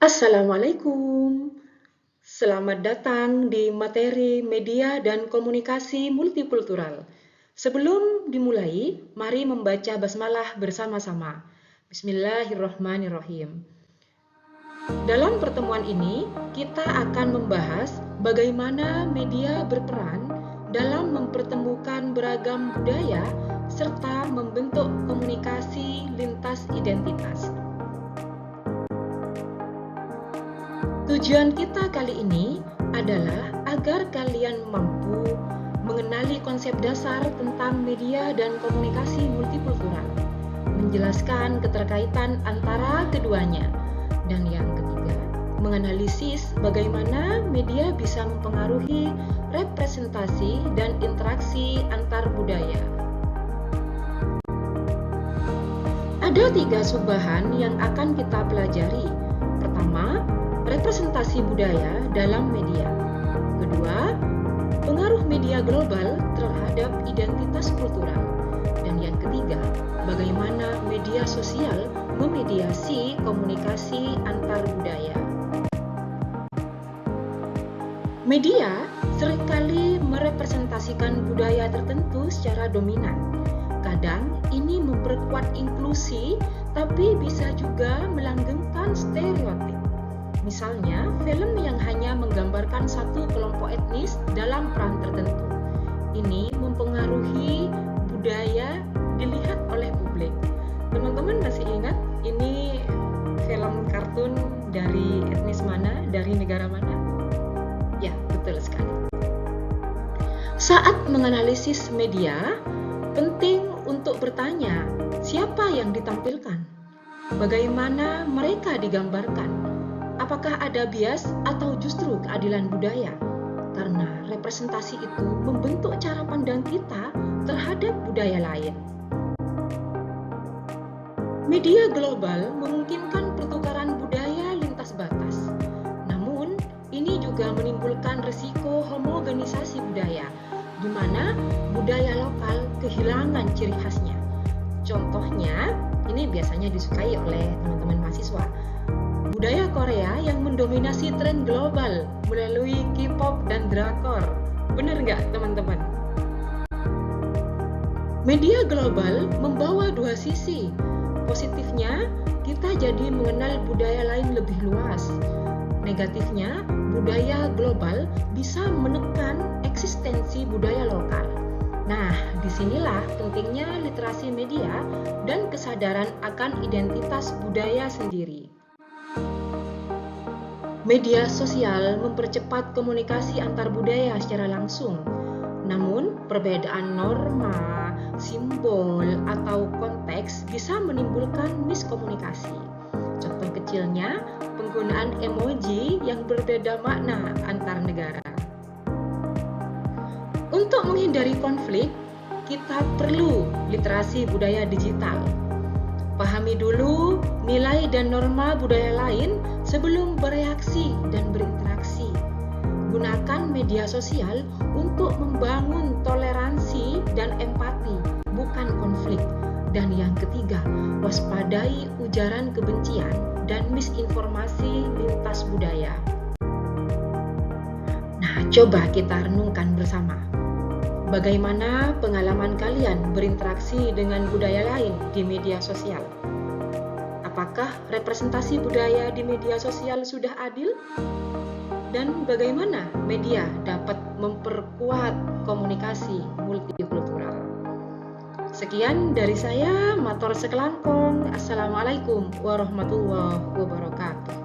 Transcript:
Assalamualaikum. Selamat datang di materi media dan komunikasi multikultural. Sebelum dimulai, mari membaca basmalah bersama-sama. Bismillahirrahmanirrahim. Dalam pertemuan ini, kita akan membahas bagaimana media berperan dalam mempertemukan beragam budaya serta membentuk komunikasi lintas identitas. Tujuan kita kali ini adalah agar kalian mampu mengenali konsep dasar tentang media dan komunikasi multikultural, menjelaskan keterkaitan antara keduanya, dan yang ketiga, menganalisis bagaimana media bisa mempengaruhi representasi dan interaksi antar budaya. Ada 3 subbahan yang akan kita pelajari. Pertama, representasi budaya dalam media. Kedua, pengaruh media global terhadap identitas kultural. Dan yang ketiga, bagaimana media sosial memediasi komunikasi antar budaya. Media seringkali merepresentasikan budaya tertentu secara dominan. Kadang ini memperkuat inklusi, tapi bisa juga melanggengkan stereotip. Misalnya, film yang hanya menggambarkan satu kelompok etnis dalam peran tertentu. Ini mempengaruhi budaya dilihat oleh publik. Teman-teman masih ingat ini film kartun dari etnis mana, dari negara mana? Ya, betul sekali. Saat menganalisis media, penting untuk bertanya, siapa yang ditampilkan? Bagaimana mereka digambarkan? Apakah ada bias atau justru keadilan budaya? Karena representasi itu membentuk cara pandang kita terhadap budaya lain. Media global memungkinkan pertukaran budaya lintas batas. Namun, ini juga menimbulkan risiko homogenisasi budaya, di mana budaya lokal kehilangan ciri khasnya. Contohnya, ini biasanya disukai oleh teman-teman mahasiswa. Budaya Korea yang mendominasi tren global melalui K-pop dan drakor. Benar nggak teman-teman? Media global membawa 2 sisi. Positifnya, kita jadi mengenal budaya lain lebih luas. Negatifnya, budaya global bisa menekan eksistensi budaya lokal. Nah, disinilah pentingnya literasi media dan kesadaran akan identitas budaya sendiri. Media sosial mempercepat komunikasi antar budaya secara langsung. Namun, perbedaan norma, simbol, atau konteks bisa menimbulkan miskomunikasi. Contoh kecilnya, penggunaan emoji yang berbeda makna antar negara. Untuk menghindari konflik, kita perlu literasi budaya digital. Pahami dulu nilai dan norma budaya lain sebelum bereaksi dan berinteraksi. Gunakan media sosial untuk membangun toleransi dan empati, bukan konflik. Dan yang ketiga, waspadai ujaran kebencian dan misinformasi lintas budaya. Nah, coba kita renungkan bersama. Bagaimana pengalaman kalian berinteraksi dengan budaya lain di media sosial? Apakah representasi budaya di media sosial sudah adil? Dan bagaimana media dapat memperkuat komunikasi multikultural? Sekian dari saya, matur sekelangkung. Assalamualaikum warahmatullahi wabarakatuh.